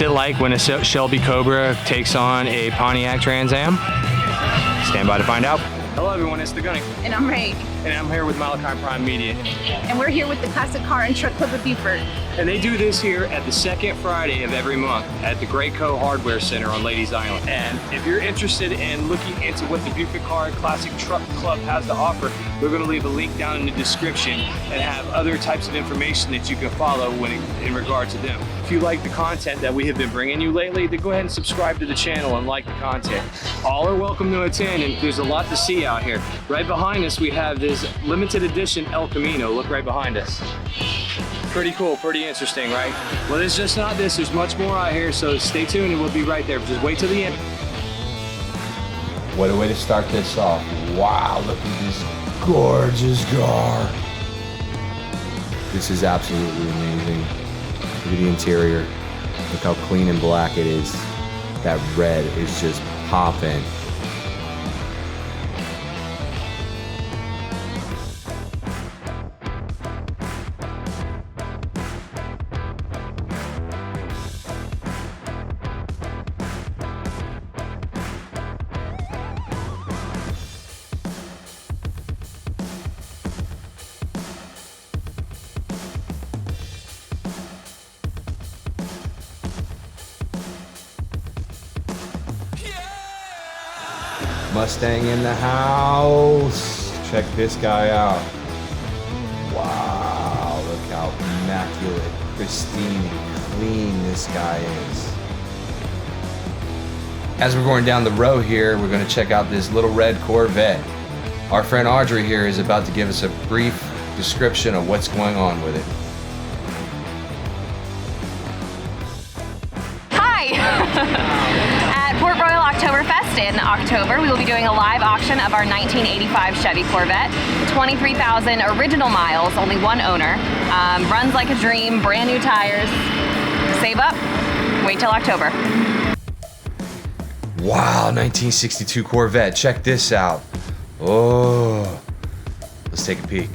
it like when a Shelby Cobra takes on a Pontiac Trans Am? Stand by to find out. Hello everyone, it's The Gunny. And I'm Ray. And I'm here with Malakai Prime Media. And we're here with the Classic Car and Truck Club of Beaufort. And they do this here at the second Friday of every month at the Graco Hardware Center on Ladies Island. And if you're interested in looking into what the Beaufort Car and Classic Truck Club has to offer, we're going to leave a link down in the description and have other types of information that you can follow in regard to them. If you like the content that we have been bringing you lately, then go ahead and subscribe to the channel and like the content. All are welcome to attend, and there's a lot to see out here. Right behind us, we have this limited edition El Camino. Look right behind us. Pretty cool, pretty interesting, right? Well, it's just not this. There's much more out here, so stay tuned and we'll be right there. Just wait till the end. What a way to start this off. Wow, look at this gorgeous car. This is absolutely amazing. Look at the interior. Look how clean and black it is. That red is just popping. Mustang in the house. Check this guy out. Wow, look how immaculate, pristine, and clean this guy is. As we're going down the row here, we're going to check out this little red Corvette. Our friend Audrey here is about to give us a brief description of what's going on with it. At Port Royal Oktoberfest in October, we will be doing a live auction of our 1985 Chevy Corvette. 23,000 original miles, only one owner. Runs like a dream, brand new tires. Save up, wait till October. Wow, 1962 Corvette, check this out. Oh, let's take a peek.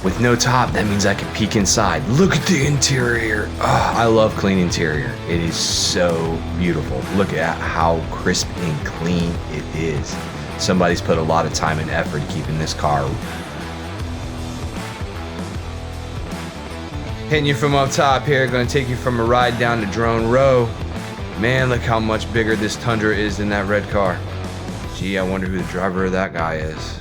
With no top, that means I can peek inside. Look at the interior. Oh, I love clean interior. It is so beautiful. Look at how crisp and clean it is. Somebody's put a lot of time and effort keeping this car. Hitting you from up top here, gonna take you from a ride down to Drone Row. Man, look how much bigger this Tundra is than that red car. Gee, I wonder who the driver of that guy is.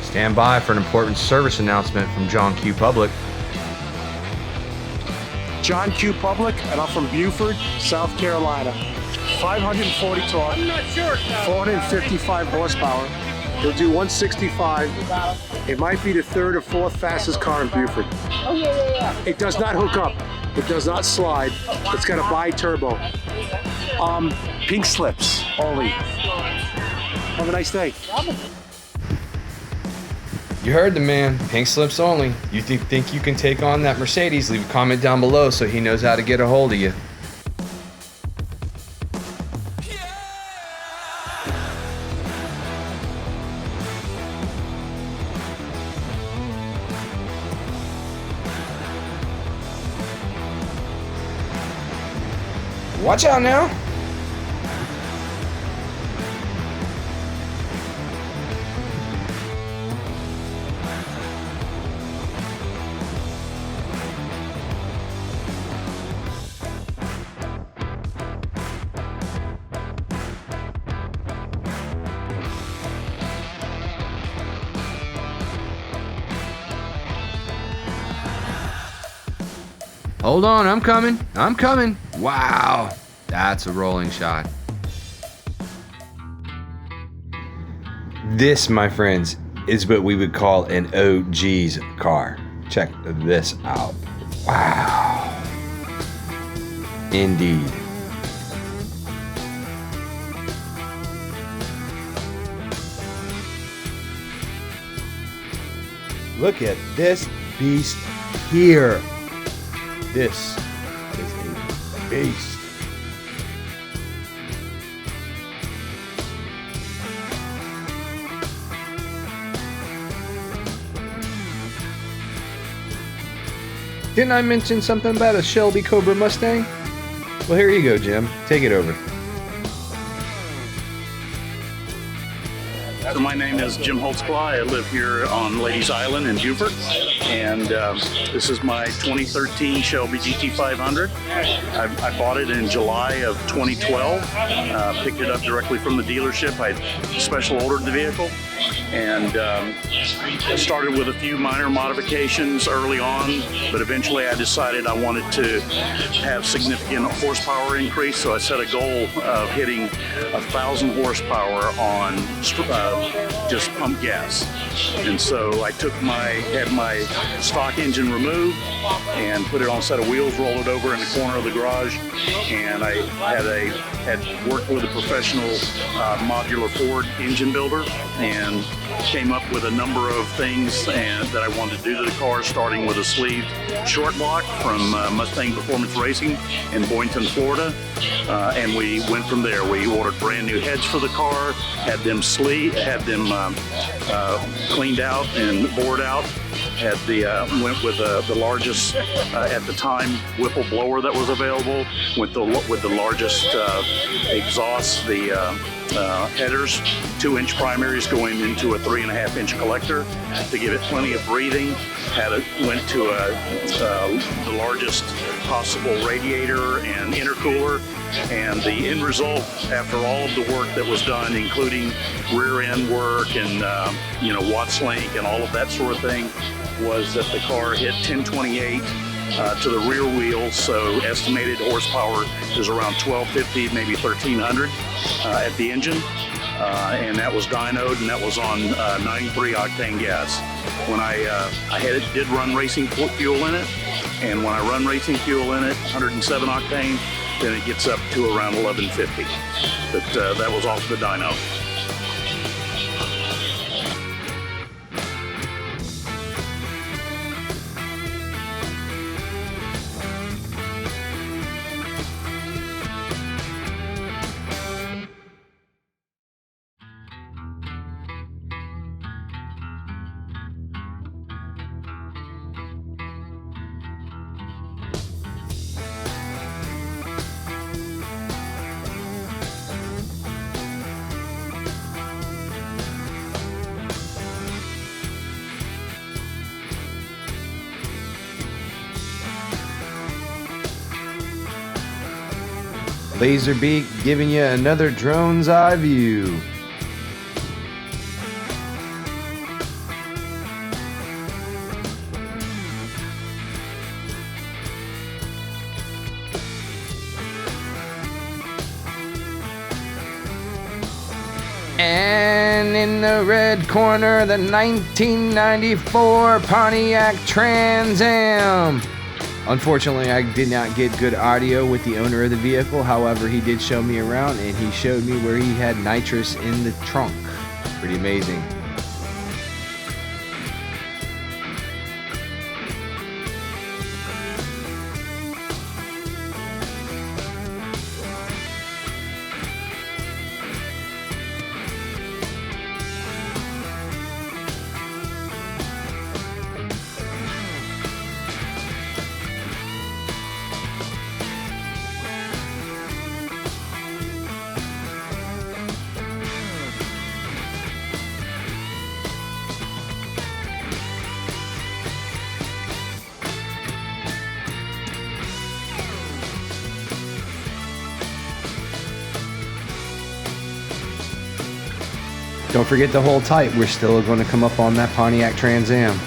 Stand by for an important service announcement from John Q. Public. John Q. Public, and I'm from Beaufort, South Carolina. 540 torque, 455 horsepower. It'll do 165. It might be the third or fourth fastest car in Beaufort. It does not hook up. It does not slide. It's got a bi-turbo. Pink slips only. Have a nice day. You heard the man, pink slips only. You think you can take on that Mercedes? Leave a comment down below so he knows how to get a hold of you. Watch out now. Hold on, I'm coming. Wow, that's a rolling shot. This, my friends, is what we would call an OG's car. Check this out. Wow. Indeed. Look at this beast here. This is a beast. Didn't I mention something about a Shelby Cobra Mustang? Well, here you go, Jim. Take it over. So my name is Jim Holtzclaw. I live here on Ladies Island in Beaufort, and this is my 2013 Shelby GT500. I bought it in July of 2012, picked it up directly from the dealership. I special ordered the vehicle, and I started with a few minor modifications early on, but eventually I decided I wanted to have significant horsepower increase, so I set a goal of hitting 1,000 horsepower on just pump gas. And so I had my stock engine removed and put it on a set of wheels, rolled it over in the corner of the garage, and I had worked with a professional modular Ford engine builder and came up with a number of things that I wanted to do to the car, starting with a sleeved short block from Mustang Performance Racing in Boynton, Florida, and we went from there. We ordered brand new heads for the car, had them cleaned out and bored out. Went with the largest at the time Whipple blower that was available, with the largest exhaust, the headers, 2-inch primaries going into a 3.5-inch collector to give it plenty of breathing. Went to the largest possible radiator and intercooler, and the end result, after all of the work that was done, including rear end work and Watts link and all of that sort of thing, was that the car hit 1028 to the rear wheels, so estimated horsepower is around 1250, maybe 1300 at the engine, and that was dynoed, and that was on 93 octane gas. When I did run racing fuel in it, and when I run racing fuel in it, 107 octane, then it gets up to around 1150. But that was off the dyno. Laserbeak giving you another drone's eye view. And in the red corner, the 1994 Pontiac Trans Am. Unfortunately, I did not get good audio with the owner of the vehicle. However, he did show me around, and he showed me where he had nitrous in the trunk. Pretty amazing. Don't forget to hold tight. We're still going to come up on that Pontiac Trans Am.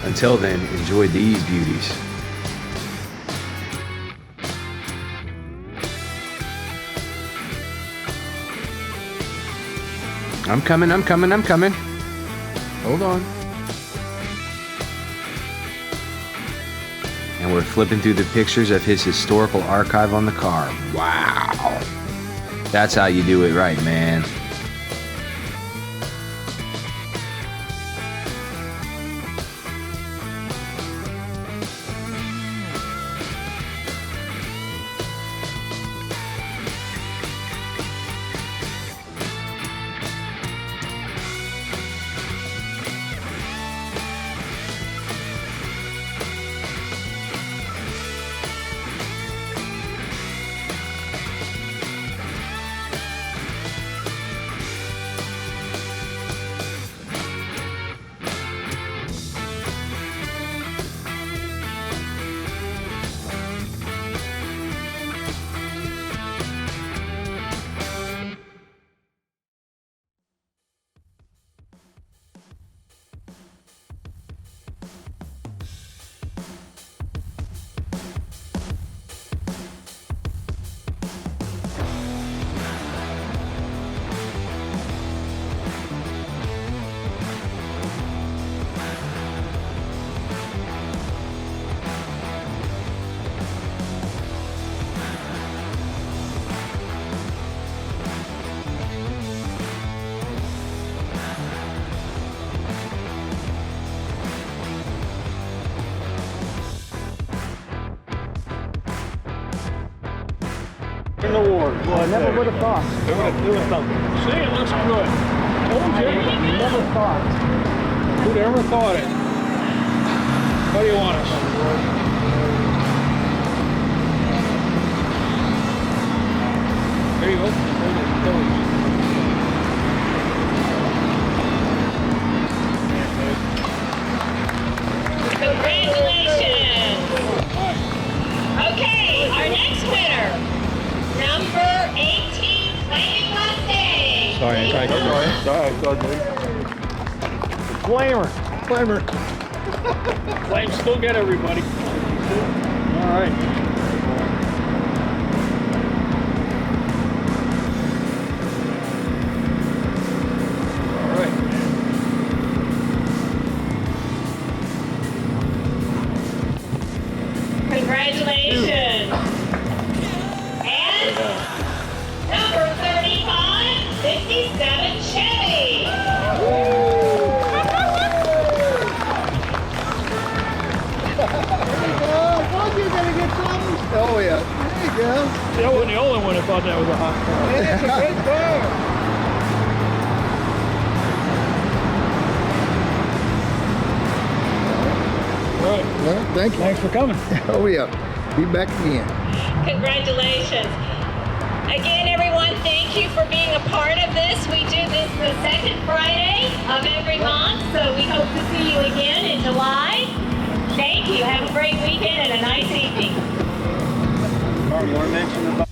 Until then, enjoy these beauties. I'm coming. Hold on. And we're flipping through the pictures of his historical archive on the car. Wow. That's how you do it right, man. In the war. Well, I never would have thought. It was something. See, it looks good. Never thought. Who'd ever thought it? What do you want us? There you go. Congratulations! Okay, our next winner, number 18, Flaming Mustang. Sorry. Flamer. Flames still get everybody. All right. Congratulations. And number 35, 67 Chevy. Oh yeah, there you go. That wasn't the only one that thought that was a hot car. It's a great car. All right. Well, thank you. Thanks for coming. Oh yeah, be back again. Congratulations. Again, everyone, thank you for being a part of this. We do this the second Friday of every month, so we hope to see you again in July. Thank you. Have a great weekend and a nice evening. More mention about